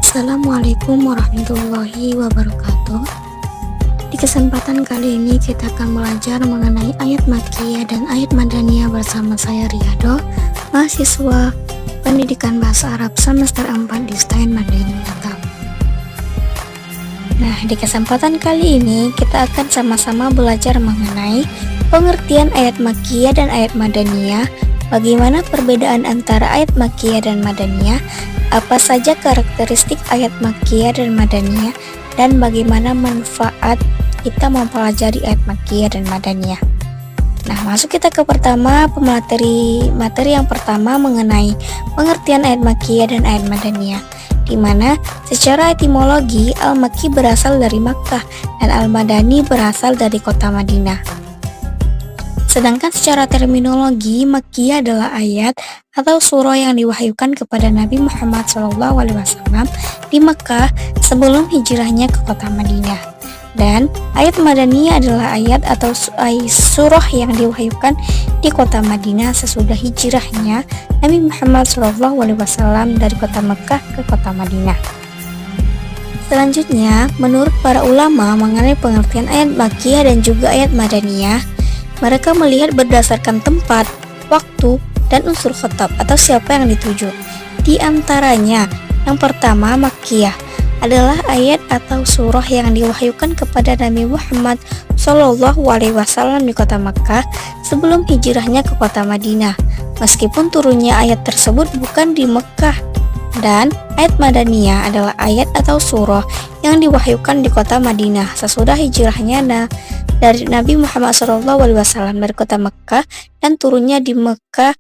Assalamualaikum warahmatullahi wabarakatuh. Di kesempatan kali ini kita akan belajar mengenai ayat Makkiyah dan ayat Madaniyah bersama saya Riyado, mahasiswa Pendidikan Bahasa Arab semester 4 di STAIN Madaini Batam. Nah, di kesempatan kali ini kita akan sama-sama belajar mengenai pengertian ayat Makkiyah dan ayat Madaniyah, bagaimana perbedaan antara ayat Makkiyah dan Madaniyah, apa saja karakteristik ayat Makkiyah dan Madaniyah, dan bagaimana manfaat kita mempelajari ayat Makkiyah dan Madaniyah. Nah, masuk kita ke materi yang pertama mengenai pengertian ayat Makkiyah dan ayat Madaniyah, di mana secara etimologi Al-Makki berasal dari Makkah dan Al-Madani berasal dari kota Madinah. Sedangkan secara terminologi, Makkiyah adalah ayat atau surah yang diwahyukan kepada Nabi Muhammad SAW di Mekah sebelum hijrahnya ke kota Madinah. Dan ayat Madaniyah adalah ayat atau surah yang diwahyukan di kota Madinah sesudah hijrahnya Nabi Muhammad SAW dari kota Mekah ke kota Madinah. Selanjutnya, menurut para ulama mengenai pengertian ayat Makkiyah dan juga ayat Madaniyah, mereka melihat berdasarkan tempat, waktu, dan unsur khotab atau siapa yang dituju. Di antaranya, yang pertama Makkiyah adalah ayat atau surah yang diwahyukan kepada Nabi Muhammad SAW di kota Makkah sebelum hijrahnya ke kota Madinah, meskipun turunnya ayat tersebut bukan di Makkah. Dan ayat Madaniyah adalah ayat atau surah yang diwahyukan di kota Madinah sesudah hijrahnya dari Nabi Muhammad SAW dari kota Mekah dan turunnya di Mekah.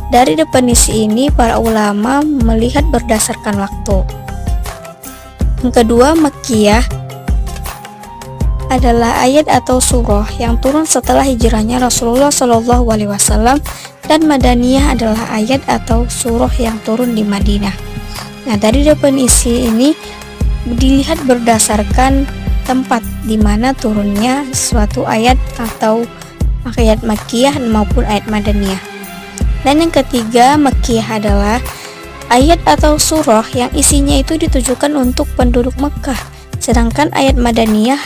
Dari definisi ini, para ulama melihat berdasarkan waktu. Yang kedua, Makkiyah adalah ayat atau surah yang turun setelah hijrahnya Rasulullah SAW, dan Madaniyah adalah ayat atau surah yang turun di Madinah. Nah, dari definisi ini dilihat berdasarkan tempat di mana turunnya suatu ayat atau ayat Makkiyah maupun ayat Madaniyah. Dan yang ketiga, Makkiyah adalah ayat atau surah yang isinya itu ditujukan untuk penduduk Mekah, sedangkan ayat Madaniyah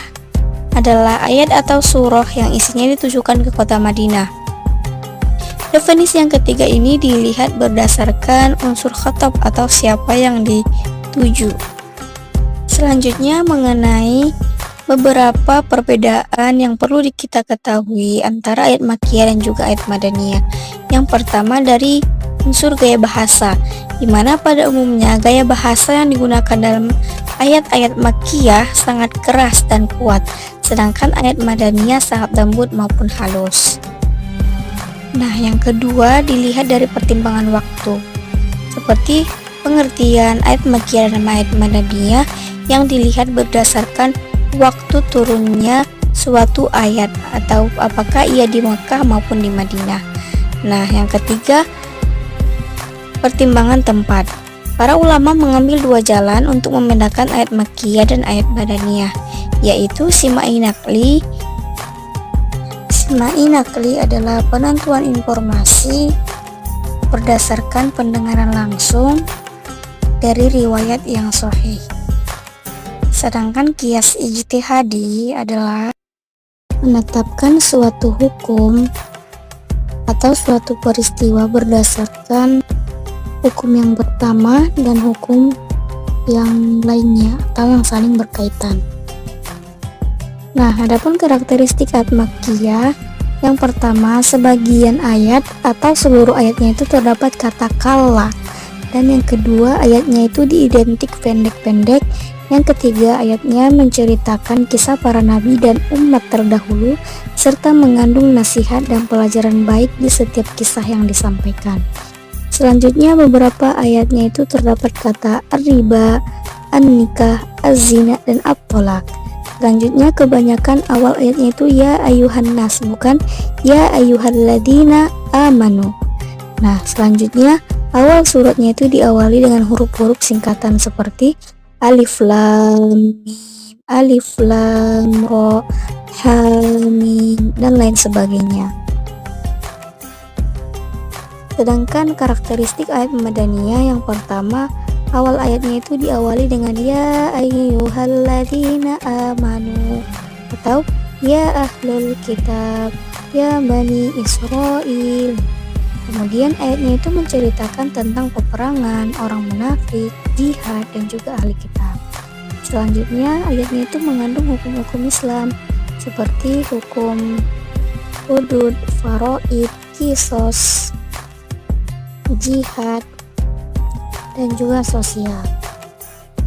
adalah ayat atau surah yang isinya ditujukan ke kota Madinah. Definisi yang ketiga ini dilihat berdasarkan unsur khotab atau siapa yang dituju. Selanjutnya, mengenai beberapa perbedaan yang perlu kita ketahui antara ayat Makkiyah dan juga ayat Madaniyah. Yang pertama, dari unsur gaya bahasa, di mana pada umumnya gaya bahasa yang digunakan dalam ayat-ayat Makkiyah sangat keras dan kuat, sedangkan ayat Madaniyah sangat lembut maupun halus. Nah, yang kedua dilihat dari pertimbangan waktu, seperti pengertian ayat Makkiyah dan ayat Madaniyah yang dilihat berdasarkan waktu turunnya suatu ayat atau apakah ia di Mekah maupun di Madinah. Nah, yang ketiga, pertimbangan tempat. Para ulama mengambil dua jalan untuk membedakan ayat Makkiyah dan ayat Madaniyah, yaitu Simai Naqli. Simai Naqli adalah penentuan informasi berdasarkan pendengaran langsung dari riwayat yang sahih. Sedangkan Qiyas Ijtihadi adalah menetapkan suatu hukum atau suatu peristiwa berdasarkan hukum yang pertama dan hukum yang lainnya atau yang saling berkaitan. Nah, adapun karakteristik ayat Makkiyah, yang pertama, sebagian ayat atau seluruh ayatnya itu terdapat kata kalla, dan yang kedua, ayatnya itu diidentik pendek-pendek. Yang ketiga, ayatnya menceritakan kisah para nabi dan umat terdahulu serta mengandung nasihat dan pelajaran baik di setiap kisah yang disampaikan. Selanjutnya, beberapa ayatnya itu terdapat kata ar-riba, an-nikah, az-zina, dan at-thalaq. Selanjutnya, kebanyakan awal ayatnya itu ya ayyuhan nas, bukan ya ayyuhalladzina amanu. Nah, selanjutnya awal suratnya itu diawali dengan huruf-huruf singkatan seperti alif lam mim, alif lam ra, ha mim, dan lain sebagainya. Sedangkan karakteristik ayat Madaniyah yang pertama Awal ayatnya itu diawali dengan ya ayyuhalladzina amanu atau ya ahlul kitab, ya bani Israel. Kemudian ayatnya itu menceritakan tentang peperangan, orang munafik, jihad, dan juga ahli kitab. Selanjutnya ayatnya itu mengandung hukum-hukum Islam seperti hukum hudud, faraid, kisos, jihad, dan juga sosial.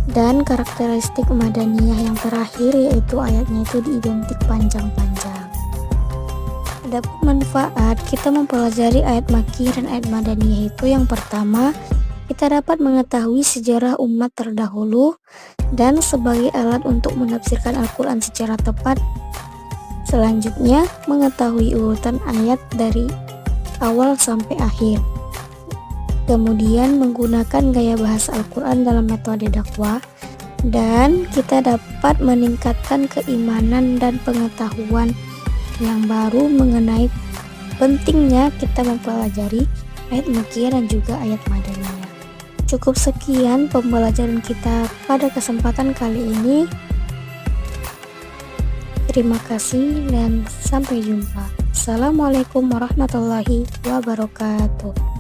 Dan karakteristik madaniyah yang terakhir yaitu ayatnya itu diidentik panjang-panjang. Adapun manfaat kita mempelajari ayat Makkiyah dan ayat Madaniyah itu, yang pertama, kita dapat mengetahui sejarah umat terdahulu dan sebagai alat untuk menafsirkan Al-Quran secara tepat. Selanjutnya, mengetahui urutan ayat dari awal sampai akhir. Kemudian menggunakan gaya bahasa Al-Quran dalam metode dakwah, dan kita dapat meningkatkan keimanan dan pengetahuan yang baru mengenai pentingnya kita mempelajari ayat Makkiyah dan juga ayat Madaniyah. Cukup sekian pembelajaran kita pada kesempatan kali ini. Terima kasih dan sampai jumpa. Assalamualaikum warahmatullahi wabarakatuh.